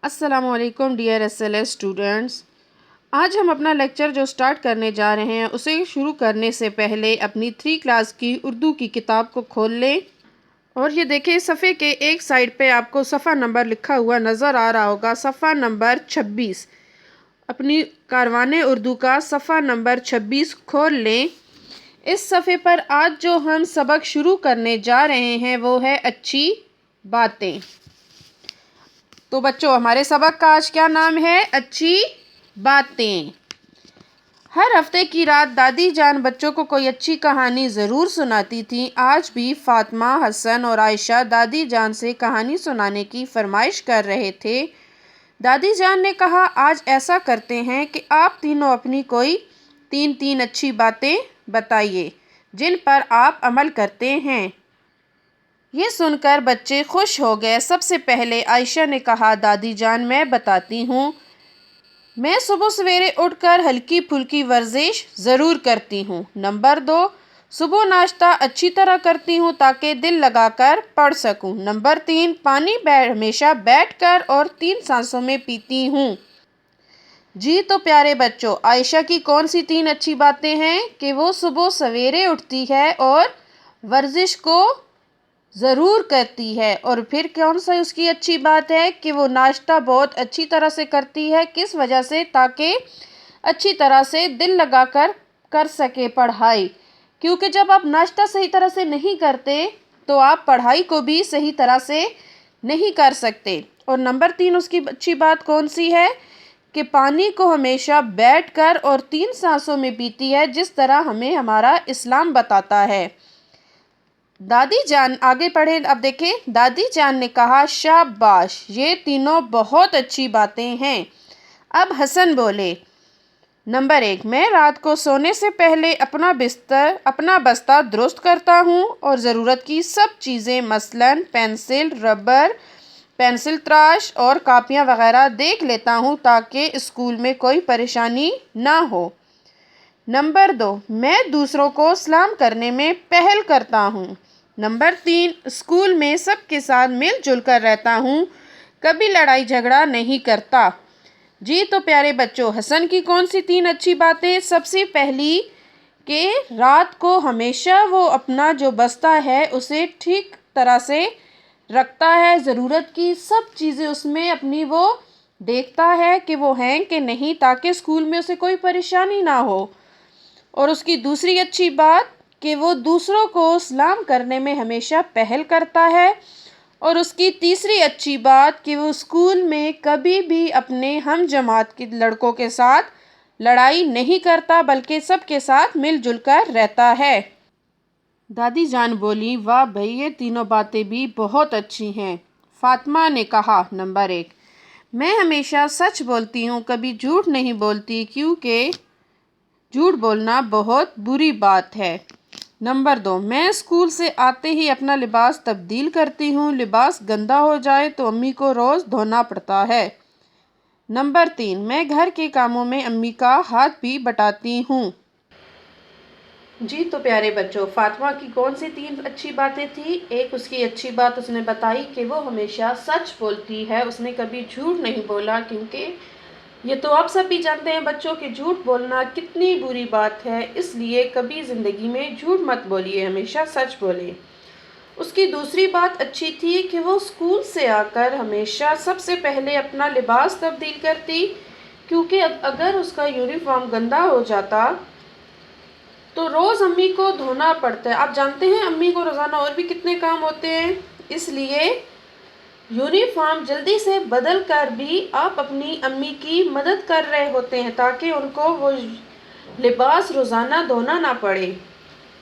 السلام علیکم dear S L S students. آج ہم اپنا لیکچر جو سٹارٹ کرنے جا رہے ہیں اسے شروع کرنے سے پہلے اپنی 3 کلاس کی اردو کی کتاب کو کھول لیں اور یہ دیکھیں صفحے کے ایک سائڈ پہ آپ کو صفحہ نمبر لکھا ہوا نظر آ رہا ہوگا، صفحہ نمبر 26۔ اپنی کاروان اردو کا صفحہ نمبر 26 کھول لیں۔ اس صفحے پر آج جو ہم سبق شروع کرنے جا رہے ہیں وہ ہے اچھی باتیں۔ تو بچوں ہمارے سبق کا آج کیا نام ہے؟ اچھی باتیں۔ ہر ہفتے کی رات دادی جان بچوں کو کوئی اچھی کہانی ضرور سناتی تھیں۔ آج بھی فاطمہ، حسن اور عائشہ دادی جان سے کہانی سنانے کی فرمائش کر رہے تھے۔ دادی جان نے کہا آج ایسا کرتے ہیں کہ آپ تینوں اپنی کوئی 3 اچھی باتیں بتائیے جن پر آپ عمل کرتے ہیں۔ یہ سن کر بچے خوش ہو گئے۔ سب سے پہلے عائشہ نے کہا دادی جان میں بتاتی ہوں، میں صبح سویرے اٹھ کر ہلکی پھلکی ورزش ضرور کرتی ہوں۔ نمبر 2، صبح ناشتہ اچھی طرح کرتی ہوں تاکہ دل لگا کر پڑھ سکوں۔ نمبر 3، پانی ہمیشہ بیٹھ کر اور 3 سانسوں میں پیتی ہوں۔ جی تو پیارے بچوں، عائشہ کی کون سی 3 اچھی باتیں ہیں؟ کہ وہ صبح سویرے اٹھتی ہے اور ورزش کو ضرور کرتی ہے۔ اور پھر کون سا اس کی اچھی بات ہے؟ کہ وہ ناشتہ بہت اچھی طرح سے کرتی ہے۔ کس وجہ سے؟ تاکہ اچھی طرح سے دل لگا کر سکے پڑھائی، کیونکہ جب آپ ناشتہ صحیح طرح سے نہیں کرتے تو آپ پڑھائی کو بھی صحیح طرح سے نہیں کر سکتے۔ اور نمبر 3 اس کی اچھی بات کون سی ہے؟ کہ پانی کو ہمیشہ بیٹھ کر اور 3 سانسوں میں پیتی ہے، جس طرح ہمیں ہمارا اسلام بتاتا ہے۔ دادی جان آگے پڑھیں، اب دیکھیں دادی جان نے کہا شاباش، یہ تینوں بہت اچھی باتیں ہیں۔ اب حسن بولے، نمبر 1، میں رات کو سونے سے پہلے اپنا بستہ درست کرتا ہوں اور ضرورت کی سب چیزیں مثلاً پینسل، ربر، پینسل تراش اور کاپیاں وغیرہ دیکھ لیتا ہوں تاکہ اسکول میں کوئی پریشانی نہ ہو۔ نمبر 2، میں دوسروں کو سلام کرنے میں پہل کرتا ہوں۔ نمبر 3، اسکول میں سب کے ساتھ مل جل کر رہتا ہوں، کبھی لڑائی جھگڑا نہیں کرتا۔ جی تو پیارے بچوں، حسن کی کون سی 3 اچھی باتیں؟ سب سے پہلی کہ رات کو ہمیشہ وہ اپنا جو بستہ ہے اسے ٹھیک طرح سے رکھتا ہے، ضرورت کی سب چیزیں اس میں اپنی وہ دیکھتا ہے کہ وہ ہیں کہ نہیں، تاکہ اسکول میں اسے کوئی پریشانی نہ ہو۔ اور اس کی دوسری اچھی بات کہ وہ دوسروں کو سلام کرنے میں ہمیشہ پہل کرتا ہے۔ اور اس کی تیسری اچھی بات کہ وہ اسکول میں کبھی بھی اپنے ہم جماعت کے لڑکوں کے ساتھ لڑائی نہیں کرتا بلکہ سب کے ساتھ مل جل کر رہتا ہے۔ دادی جان بولی، واہ بھئی، یہ تینوں باتیں بھی بہت اچھی ہیں۔ فاطمہ نے کہا، نمبر 1، میں ہمیشہ سچ بولتی ہوں، کبھی جھوٹ نہیں بولتی، کیونکہ جھوٹ بولنا بہت بری بات ہے۔ نمبر 2، میں اسکول سے آتے ہی اپنا لباس تبدیل کرتی ہوں، لباس گندا ہو جائے تو امی کو روز دھونا پڑتا ہے۔ نمبر 3، میں گھر کے کاموں میں امی کا ہاتھ بھی بٹاتی ہوں۔ جی تو پیارے بچوں، فاطمہ کی کون سی 3 اچھی باتیں تھیں؟ ایک اس کی اچھی بات اس نے بتائی کہ وہ ہمیشہ سچ بولتی ہے، اس نے کبھی جھوٹ نہیں بولا، کیونکہ یہ تو آپ سب بھی جانتے ہیں بچوں کہ جھوٹ بولنا کتنی بری بات ہے، اس لیے کبھی زندگی میں جھوٹ مت بولیے، ہمیشہ سچ بولیں۔ اس کی دوسری بات اچھی تھی کہ وہ اسکول سے آ کر ہمیشہ سب سے پہلے اپنا لباس تبدیل کرتی، کیونکہ اگر اس کا یونیفارم گندا ہو جاتا تو روز امی کو دھونا پڑتا ہے۔ آپ جانتے ہیں امی کو روزانہ اور بھی کتنے کام ہوتے ہیں، اس لیے یونیفارم جلدی سے بدل کر بھی آپ اپنی امی کی مدد کر رہے ہوتے ہیں تاکہ ان کو وہ لباس روزانہ دھونا نہ پڑے۔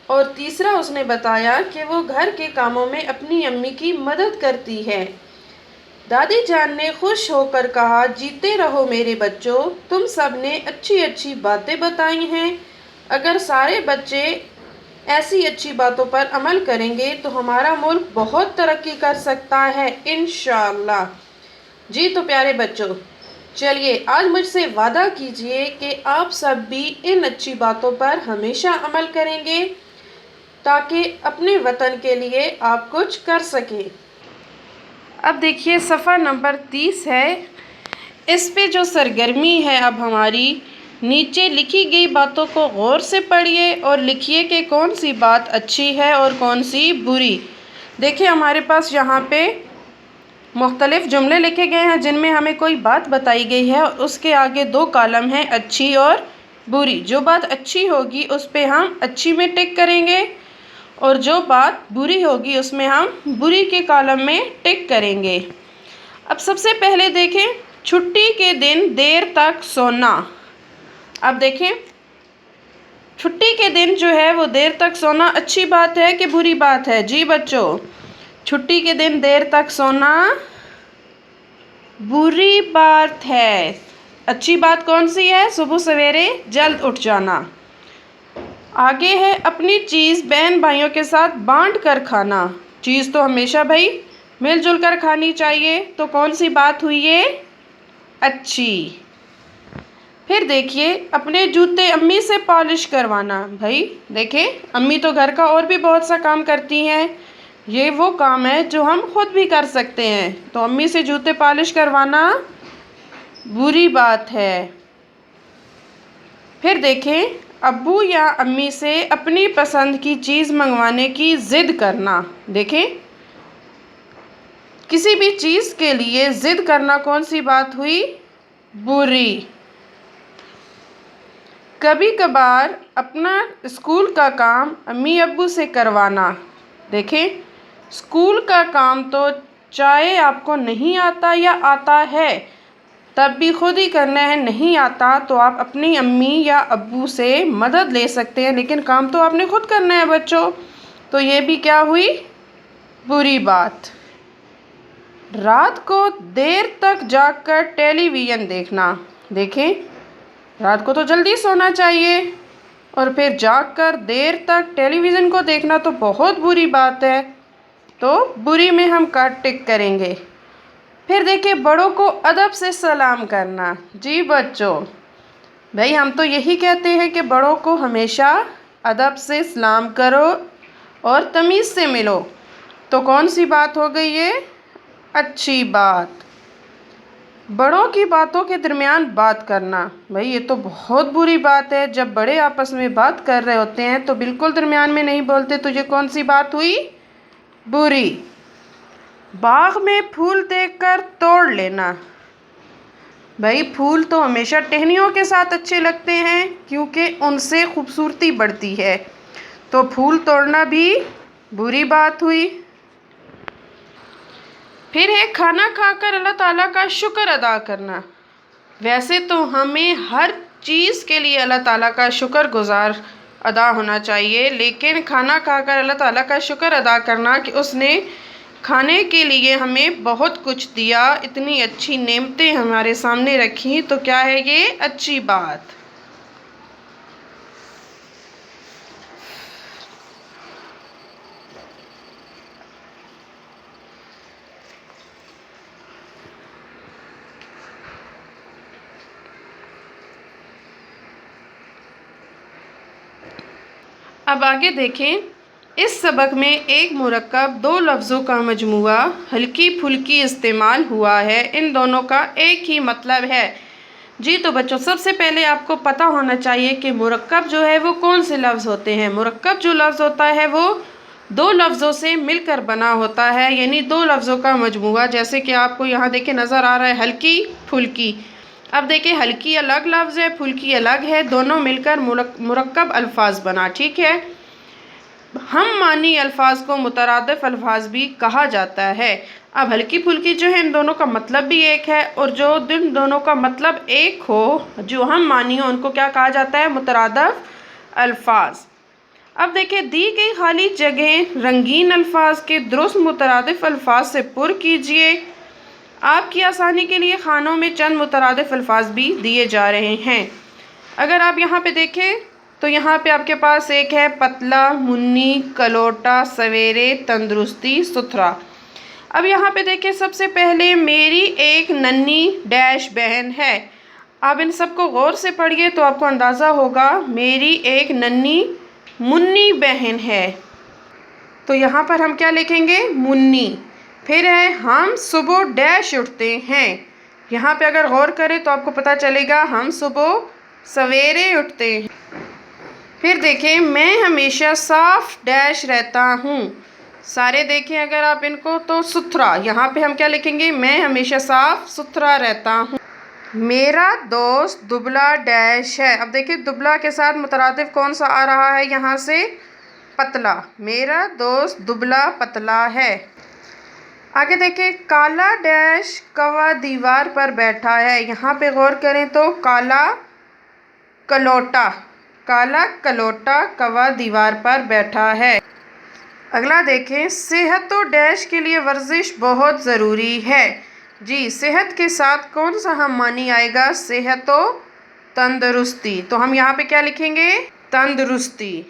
اور تیسرا اس نے بتایا کہ وہ گھر کے کاموں میں اپنی امی کی مدد کرتی ہے۔ دادی جان نے خوش ہو کر کہا، جیتے رہو میرے بچوں، تم سب نے اچھی اچھی باتیں بتائی ہیں۔ اگر سارے بچے ایسی اچھی باتوں پر عمل کریں گے تو ہمارا ملک بہت ترقی کر سکتا ہے انشاءاللہ۔ جی تو پیارے بچوں، چلیے آج مجھ سے وعدہ کیجئے کہ آپ سب بھی ان اچھی باتوں پر ہمیشہ عمل کریں گے تاکہ اپنے وطن کے لیے آپ کچھ کر سکیں۔ اب دیکھیے صفحہ نمبر 30 ہے، اس پہ جو سرگرمی ہے اب ہماری، نیچے لکھی گئی باتوں کو غور سے پڑھیے اور لکھیے کہ کون سی بات اچھی ہے اور کون سی بری۔ دیکھیں ہمارے پاس یہاں پہ مختلف جملے لکھے گئے ہیں جن میں ہمیں کوئی بات بتائی گئی ہے اور اس کے آگے 2 کالم ہیں، اچھی اور بری۔ جو بات اچھی ہوگی اس پہ ہم اچھی میں ٹک کریں گے اور جو بات بری ہوگی اس میں ہم بری کے کالم میں ٹک کریں گے۔ اب سب سے پہلے دیکھیں چھٹی کے دن دیر تک سونا۔ اب دیکھیں چھٹی کے دن جو ہے وہ دیر تک سونا اچھی بات ہے کہ بری بات ہے؟ جی بچوں، چھٹی کے دن دیر تک سونا بری بات ہے۔ اچھی بات کون سی ہے؟ صبح سویرے جلد اٹھ جانا۔ آگے ہے اپنی چیز بہن بھائیوں کے ساتھ بانٹ کر کھانا۔ چیز تو ہمیشہ بھائی مل جل کر کھانی چاہیے، تو کون سی بات ہوئی یہ؟ اچھی۔ پھر دیکھیے اپنے جوتے امی سے پالش کروانا۔ بھائی دیکھیں امی تو گھر کا اور بھی بہت سا کام کرتی ہیں، یہ وہ کام ہے جو ہم خود بھی کر سکتے ہیں، تو امی سے جوتے پالش کروانا بری بات ہے۔ پھر دیکھیں ابو یا امی سے اپنی پسند کی چیز منگوانے کی ضد کرنا۔ دیکھیں کسی بھی چیز کے لیے ضد کرنا کون سی بات ہوئی؟ بری۔ کبھی کبھار اپنا اسکول کا کام امی ابو سے کروانا۔ دیکھیں اسکول کا کام تو چاہے آپ کو نہیں آتا یا آتا ہے تب بھی خود ہی کرنا ہے، نہیں آتا تو آپ اپنی امی یا ابو سے مدد لے سکتے ہیں، لیکن کام تو آپ نے خود کرنا ہے بچوں، تو یہ بھی کیا ہوئی؟ بری بات۔ رات کو دیر تک جاگ کر ٹیلی ویژن دیکھنا۔ دیکھیں رات کو تو جلدی سونا چاہیے اور پھر جاگ کر دیر تک ٹیلی ویژن کو دیکھنا تو بہت بری بات ہے، تو بری میں ہم ٹک کریں گے۔ پھر دیکھیں بڑوں کو ادب سے سلام کرنا۔ جی بچوں، بھائی ہم تو یہی کہتے ہیں کہ بڑوں کو ہمیشہ ادب سے سلام کرو اور تمیز سے ملو، تو کون سی بات ہو گئی یہ؟ اچھی بات۔ بڑوں کی باتوں کے درمیان بات کرنا۔ بھائی یہ تو بہت بری بات ہے، جب بڑے آپس میں بات کر رہے ہوتے ہیں تو بالکل درمیان میں نہیں بولتے، تو یہ کون سی بات ہوئی؟ بری۔ باغ میں پھول دیکھ کر توڑ لینا۔ بھائی پھول تو ہمیشہ ٹہنیوں کے ساتھ اچھے لگتے ہیں کیونکہ ان سے خوبصورتی بڑھتی ہے، تو پھول توڑنا بھی بری بات ہوئی۔ پھر ہے کھانا کھا کر اللہ تعالیٰ کا شکر ادا کرنا۔ ویسے تو ہمیں ہر چیز کے لیے اللہ تعالیٰ کا شکر گزار ادا ہونا چاہیے، لیکن کھانا کھا کر اللہ تعالیٰ کا شکر ادا کرنا کہ اس نے کھانے کے لیے ہمیں بہت کچھ دیا، اتنی اچھی نعمتیں ہمارے سامنے رکھی، تو کیا ہے یہ؟ اچھی بات۔ اب آگے دیکھیں اس سبق میں ایک مرکب 2 لفظوں کا مجموعہ ہلکی پھلکی استعمال ہوا ہے، ان دونوں کا ایک ہی مطلب ہے۔ جی تو بچوں سب سے پہلے آپ کو پتہ ہونا چاہیے کہ مرکب جو ہے وہ کون سے لفظ ہوتے ہیں۔ مرکب جو لفظ ہوتا ہے وہ 2 لفظوں سے مل کر بنا ہوتا ہے، یعنی 2 لفظوں کا مجموعہ، جیسے کہ آپ کو یہاں دیکھیں نظر آ رہا ہے ہلکی پھلکی۔ اب دیکھیں ہلکی الگ لفظ ہے، پھلکی الگ ہے، دونوں مل کر مرکب الفاظ بنا، ٹھیک ہے۔ ہم معنی الفاظ کو مترادف الفاظ بھی کہا جاتا ہے۔ اب ہلکی پھلکی جو ہے ان دونوں کا مطلب بھی ایک ہے، اور جو ان دونوں کا مطلب ایک ہو، جو ہم معنی ہو، ان کو کیا کہا جاتا ہے؟ مترادف الفاظ۔ اب دیکھیں دی گئی خالی جگہیں رنگین الفاظ کے درست مترادف الفاظ سے پر کیجئے۔ آپ کی آسانی کے لیے خانوں میں چند مترادف الفاظ بھی دیے جا رہے ہیں۔ اگر آپ یہاں پہ دیکھیں تو یہاں پہ آپ کے پاس ایک ہے پتلا، منی، کلوٹا، سویرے، تندرستی، ستھرا۔ اب یہاں پہ دیکھیں سب سے پہلے میری ایک ننھی ڈیش بہن ہے۔ آپ ان سب کو غور سے پڑھیے تو آپ کو اندازہ ہوگا میری ایک ننھی منی بہن ہے، تو یہاں پر ہم کیا لکھیں گے؟ منی۔ پھر ہے ہم صبح ڈیش اٹھتے ہیں، یہاں پہ اگر غور کریں تو آپ کو پتہ چلے گا ہم صبح سویرے اٹھتے ہیں۔ پھر دیکھیں میں ہمیشہ صاف ڈیش رہتا ہوں، سارے دیکھیں اگر آپ ان کو تو ستھرا، یہاں پہ ہم کیا لکھیں گے؟ میں ہمیشہ صاف ستھرا رہتا ہوں۔ میرا دوست دبلا ڈیش ہے، اب دیکھیں دبلا کے ساتھ مترادف کون سا آ رہا ہے یہاں سے؟ پتلا، میرا دوست دبلا پتلا ہے۔ آگے دیکھیں کالا ڈیش کوا دیوار پر بیٹھا ہے، یہاں پہ غور کریں تو کالا کلوٹا، کالا کلوٹا کوا دیوار پر بیٹھا ہے۔ اگلا دیکھیں صحت و ڈیش کے لیے ورزش بہت ضروری ہے، جی صحت کے ساتھ کون سا ہم معنی آئے گا؟ صحت و تندرستی، تو ہم یہاں پہ کیا لکھیں گے؟ تندرستی۔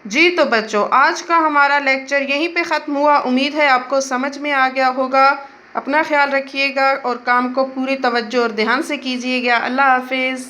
جی تو بچوں آج کا ہمارا لیکچر یہیں پہ ختم ہوا، امید ہے آپ کو سمجھ میں آ گیا ہوگا۔ اپنا خیال رکھیے گا اور کام کو پوری توجہ اور دھیان سے کیجیے گا۔ اللہ حافظ۔